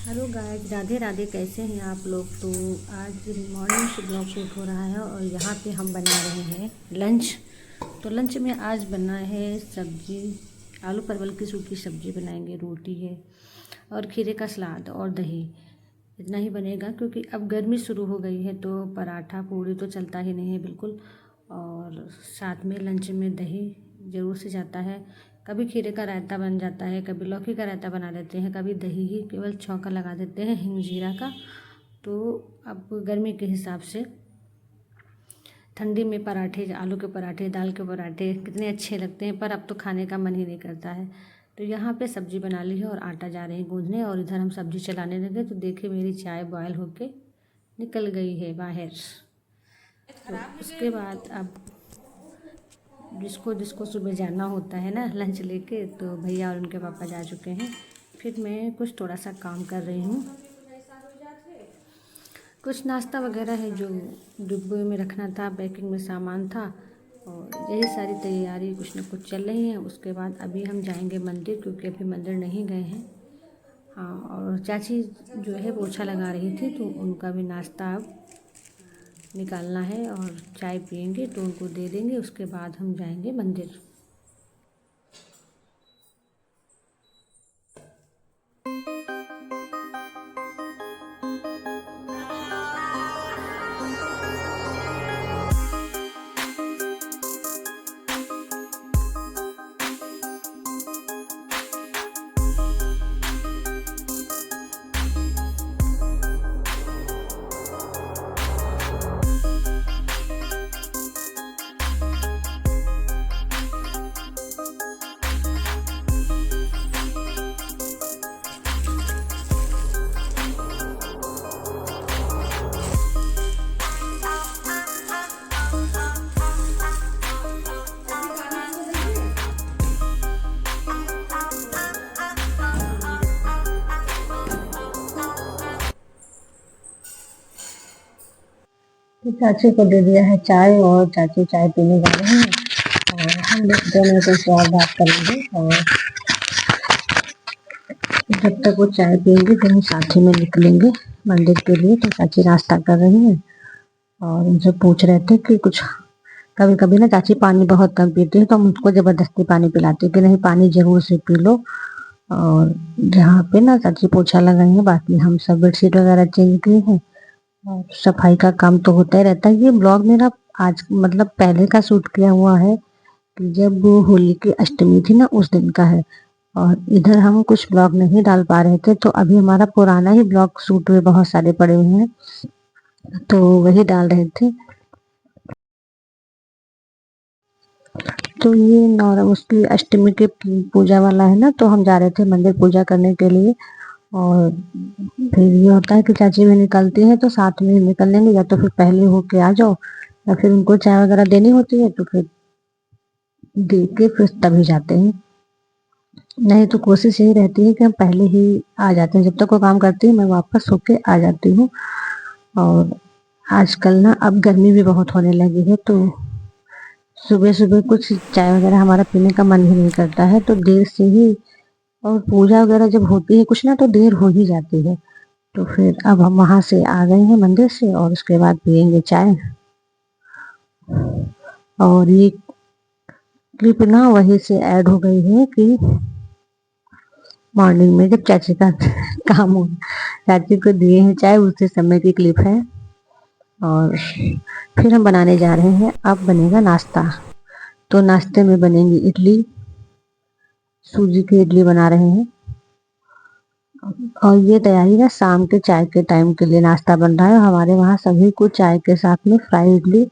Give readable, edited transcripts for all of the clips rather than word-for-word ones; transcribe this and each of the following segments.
Hello guys, Radhe Radhe. कैसे हैं आप लोग। तो आज मॉर्निंग से ब्लॉग शूट हो रहा है और यहाँ पे हम बना रहे हैं लंच। तो लंच में आज बना है सब्जी, आलू परवल की सूखी सब्जी बनाएंगे, रोटी है और खीरे का सलाद और दही। इतना ही बनेगा क्योंकि अब गर्मी शुरू हो गई है तो पराठा पूड़ी तो चलता ही नहीं है बिल्कुल। और साथ में लंच में दही ज़रूर से जाता है। कभी खीरे का रायता बन जाता है, कभी लौकी का रायता बना देते हैं, कभी दही ही केवल छौंका लगा देते हैं हिंग जीरा का। तो अब गर्मी के हिसाब से ठंडी में पराठे, आलू के पराठे, दाल के पराठे कितने अच्छे लगते हैं, पर अब तो खाने का मन ही नहीं करता है। तो यहाँ पे सब्जी बना ली है और आटा जा रहे हैं गूंदने, और इधर हम सब्जी चलाने लगे तो देखिए मेरी चाय बॉयल होके निकल गई है बाहर। तो उसके बाद अब जिसको जिसको सुबह जाना होता है ना लंच लेके, तो भैया और उनके पापा जा चुके हैं। फिर मैं कुछ थोड़ा सा काम कर रही हूँ। कुछ नाश्ता वगैरह है जो डिब्बे में रखना था, पैकिंग में सामान था, और यही सारी तैयारी कुछ न कुछ चल रही है। उसके बाद अभी हम जाएंगे मंदिर, क्योंकि अभी मंदिर नहीं गए हैं। हाँ, और चाची जो है पोछा लगा रही थी तो उनका भी नाश्ता अब निकालना है, और चाय पियेंगे तो उनको दे देंगे। उसके बाद हम जाएंगे मंदिर। तो चाची को दे दिया है चाय, और चाची चाय पीने जा रहे हैं, और हम लोग दोनों कुछ और बात करेंगे। और जब तक वो चाय पियेंगे फिर हम साथ ही में निकलेंगे मंदिर के लिए। तो चाची नाश्ता कर रही हैं और उनसे पूछ रहे थे कि कुछ, कभी कभी ना चाची पानी बहुत कम पीती है तो हम उसको जबरदस्ती पानी पिलाते कि नहीं पानी जरूर से पी लो। और जहाँ पे ना चाची पोछा लगाई है, बाकी हम सब बेडशीट वगैरह चेंज किए हैं, और सफाई का काम तो होता ही रहता है। ये ब्लॉग मेरा आज मतलब पहले का शूट किया हुआ है कि जब वो होली की अष्टमी थी ना उस दिन का है, और इधर हम कुछ ब्लॉग नहीं डाल पा रहे थे तो अभी हमारा पुराना ही ब्लॉग शूट हुए बहुत सारे पड़े हुए हैं तो वही डाल रहे थे। तो ये नौरव उसकी अष्टमी के पूजा वाला है ना, तो हम जा रहे थे मंदिर पूजा करने के लिए। और फिर ये होता है कि चाची भी निकलती है तो साथ में निकल लेंगे, या तो फिर पहले होके आ जाओ, या फिर उनको चाय वगैरह देनी होती है तो फिर दे के फिर तभी जाते हैं। नहीं तो कोशिश यही रहती है कि हम पहले ही आ जाते हैं। जब तक वो काम करती है मैं वापस होके आ जाती हूँ। और आजकल ना अब गर्मी भी बहुत होने लगी है तो सुबह सुबह कुछ चाय वगैरह हमारा पीने का मन ही नहीं करता है, तो देर से ही, और पूजा वगैरह जब होती है कुछ ना तो देर हो ही जाती है। तो फिर अब हम वहां से आ गए हैं मंदिर से, और उसके बाद पियेंगे चाय। और ये क्लिप ना वहीं से ऐड हो गई है कि मॉर्निंग में जब चाची का काम हो, चाची को दिए हैं चाय, उसी समय की क्लिप है। और फिर हम बनाने जा रहे हैं, अब बनेगा नाश्ता। तो नाश्ते में बनेंगी इडली, सूजी की इडली बना रहे हैं। और ये तैयारी ना शाम के चाय के टाइम के लिए नाश्ता बन रहा है। हमारे वहाँ सभी को चाय के साथ में फ्राई इडली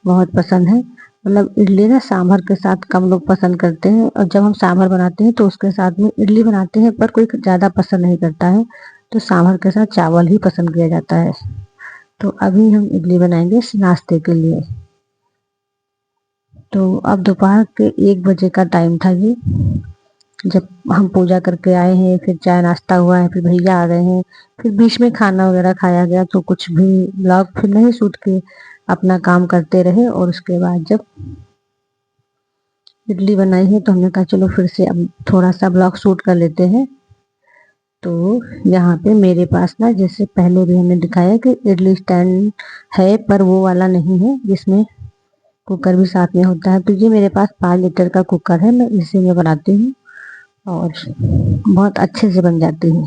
बहुत पसंद है। मतलब इडली ना सांभर के साथ कम लोग पसंद करते हैं, और जब हम सांभर बनाते हैं तो उसके साथ में इडली बनाते हैं, पर कोई ज़्यादा पसंद नहीं करता है, तो सांभर के साथ चावल ही पसंद किया जाता है। तो अभी हम इडली बनाएंगे नाश्ते के लिए। तो अब दोपहर के 1 बजे का टाइम था ये, जब हम पूजा करके आए हैं, फिर चाय नाश्ता हुआ है, फिर भैया आ गए हैं, फिर बीच में खाना वगैरह खाया गया, तो कुछ भी ब्लॉग फिर नहीं शूट किए, अपना काम करते रहे। और उसके बाद जब इडली बनाई है तो हमने कहा चलो फिर से अब थोड़ा सा ब्लॉग शूट कर लेते हैं। तो यहाँ पे मेरे पास ना, जैसे पहले भी हमने दिखाया कि इडली स्टैंड है, पर वो वाला नहीं है जिसमें कुकर भी साथ में होता है। तो ये मेरे पास 5 लीटर का कुकर है, मैं इसी में बनाती हूँ और बहुत अच्छे से बन जाती है।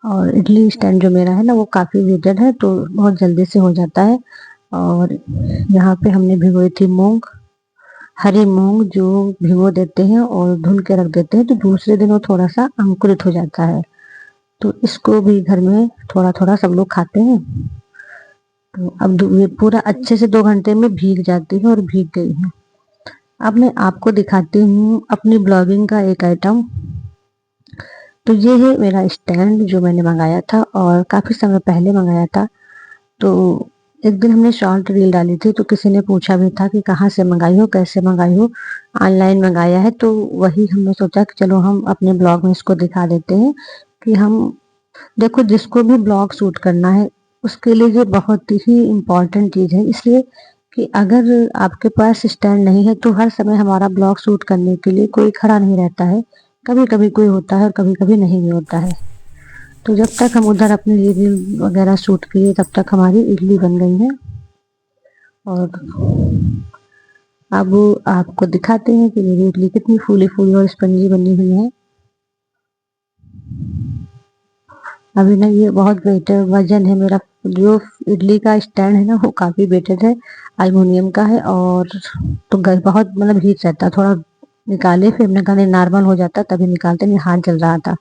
और इडली स्टैंड जो मेरा है ना, वो काफ़ी वेटेड है, तो बहुत जल्दी से हो जाता है। और यहाँ पे हमने भिगोई थी मूंग, हरी मूंग जो भिगो देते हैं और धुल के रख देते हैं, तो दूसरे दिन वो थोड़ा सा अंकुरित हो जाता है। तो इसको भी घर में थोड़ा थोड़ा सब लोग खाते हैं। तो अब ये पूरा अच्छे से 2 घंटे में भीग जाती है और भीग गई है। अब मैं आपको दिखाती हूँ अपनी ब्लॉगिंग का एक आइटम। तो ये है मेरा स्टैंड जो मैंने मंगाया था और काफ़ी समय पहले मंगाया था। तो एक दिन हमने शॉर्ट रील डाली थी, तो किसी ने पूछा भी था कि कहाँ से मंगाई हो, कैसे मंगाई हो, ऑनलाइन मंगाया है। तो वही हमने सोचा कि चलो हम अपने ब्लॉग में इसको दिखा देते हैं कि हम देखो, जिसको भी ब्लॉग शूट करना है उसके लिए ये बहुत ही इम्पॉर्टेंट चीज़ है। इसलिए कि अगर आपके पास स्टैंड नहीं है तो हर समय हमारा ब्लॉग शूट करने के लिए कोई खड़ा नहीं रहता है। कभी कभी कोई होता है और कभी कभी नहीं भी होता है। तो जब तक हम उधर अपनी रील वगैरह शूट किए, तब तक हमारी इडली बन गई है। और अब आपको दिखाते हैं कि मेरी इडली कितनी फूली फूली और स्पंजी बनी हुई है। अभी ना ये बहुत वेटेड वजन है मेरा, जो इडली का स्टैंड है ना वो काफ़ी वेटेड है, एल्युमिनियम का है। और तो बहुत मतलब हीट रहता है। थोड़ा निकाले, फिर हमने कहा नॉर्मल हो जाता तभी निकालते, नहीं हाथ जल रहा था।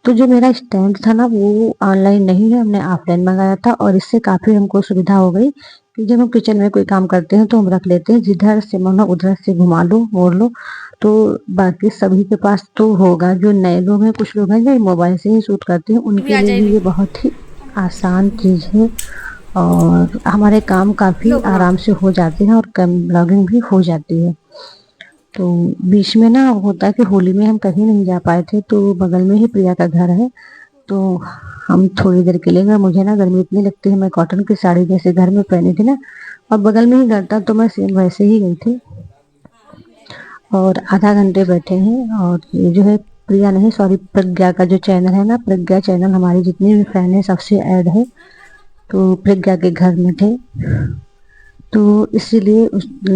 तो जो मेरा स्टैंड था ना वो ऑनलाइन नहीं है, हमने ऑफलाइन मंगाया था। और इससे काफ़ी हमको सुविधा हो गई कि जब हम किचन में कोई काम करते हैं तो हम रख लेते हैं, जिधर से मन हो उधर से घुमा लो, मोड़ लो। तो बाकी सभी के पास तो होगा, जो नए लोग हैं, कुछ लोग हैं जो मोबाइल से ही शूट करते हैं, उनके लिए भी ये बहुत ही आसान चीज़ है। और हमारे काम काफ़ी आराम से हो जाते हैं और कम ब्लॉगिंग भी हो जाती है। तो बीच में ना होता है कि होली में हम कहीं नहीं जा पाए थे, तो बगल में ही प्रिया का घर है, तो हम थोड़ी देर के लिए गए। मुझे ना गर्मी इतनी लगती है, मैं कॉटन की साड़ी जैसे घर में पहनी थी ना, और बगल में ही घर था, तो मैं सेम वैसे ही गई थी। और आधा घंटे बैठे हैं। और ये जो है प्रिया नहीं, सॉरी, प्रज्ञा का जो चैनल है ना, प्रज्ञा चैनल, हमारी जितनी भी फैन है सबसे ऐड है। तो प्रज्ञा के घर में थे, तो इसीलिए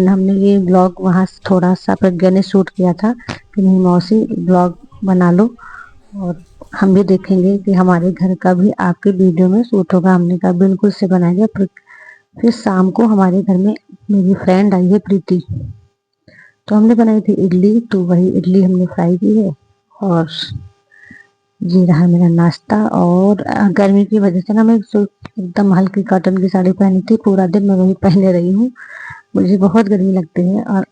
हमने ये ब्लॉग वहाँ से थोड़ा सा प्रज्ञा ने शूट किया था कि नहीं मौसी ब्लॉग बना लो और हम भी देखेंगे कि हमारे घर का भी आपके वीडियो में शूट होगा। हमने कहा बिल्कुल से बनाएंगे। फिर शाम को हमारे घर में मेरी फ्रेंड आई है प्रीति, तो हमने बनाई थी इडली, तो वही इडली हमने फ्राई की है। और ये रहा मेरा नाश्ता। और गर्मी की वजह से ना मैं एकदम हल्की कॉटन की साड़ी पहनी थी, पूरा दिन मैं वही पहने रही हूँ। मुझे बहुत गर्मी लगती है और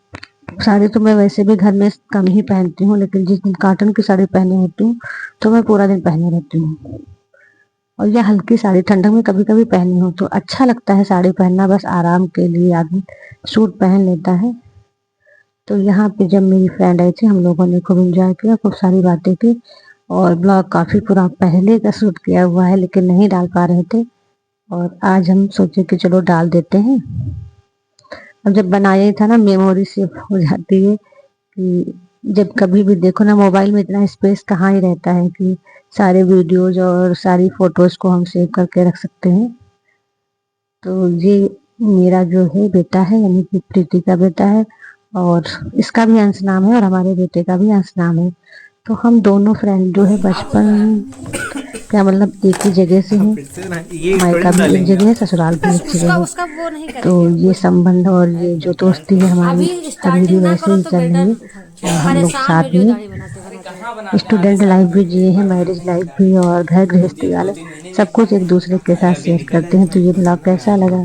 साड़ी तो मैं वैसे भी घर में कम ही पहनती हूँ, लेकिन जिस दिन कॉटन की साड़ी पहने होती हूँ तो मैं पूरा दिन पहने रहती हूँ। और यह हल्की साड़ी ठंडक में कभी कभी पहनी हो तो अच्छा लगता है साड़ी पहनना, बस आराम के लिए आदमी सूट पहन लेता है। तो यहाँ पे जब मेरी फ्रेंड आई थी, हम लोगों ने खूब इंजॉय किया, खूब सारी बातें की। और ब्लॉग काफ़ी पूरा पहले का शूट किया हुआ है, लेकिन नहीं डाल पा रहे थे, और आज हम सोचे कि चलो डाल देते हैं। अब जब बनाया था ना, मेमोरी सेव हो जाती है कि जब कभी भी देखो ना, मोबाइल में इतना स्पेस कहाँ ही रहता है कि सारे वीडियोज और सारी फोटोज को हम सेव करके रख सकते हैं। तो ये मेरा जो है बेटा है, यानी कि प्रीति का बेटा है, और इसका भी अंश नाम है और हमारे बेटे का भी अंश नाम है। तो हम दोनों फ्रेंड जो है बचपन, क्या मतलब एक ही जगह से हैं, मायका भी एक जगह है, ससुराल भी एक जगह है। तो ये संबंध और ये जो दोस्ती है हमारी अभी भी वैसे ही चल रही है। और हम लोग साथ में स्टूडेंट लाइफ भी जिए हैं, मैरिज लाइफ भी, और घर गृहस्थी वाले सब कुछ एक दूसरे के साथ शेयर करते हैं। तो ये ब्लॉग कैसा लगा?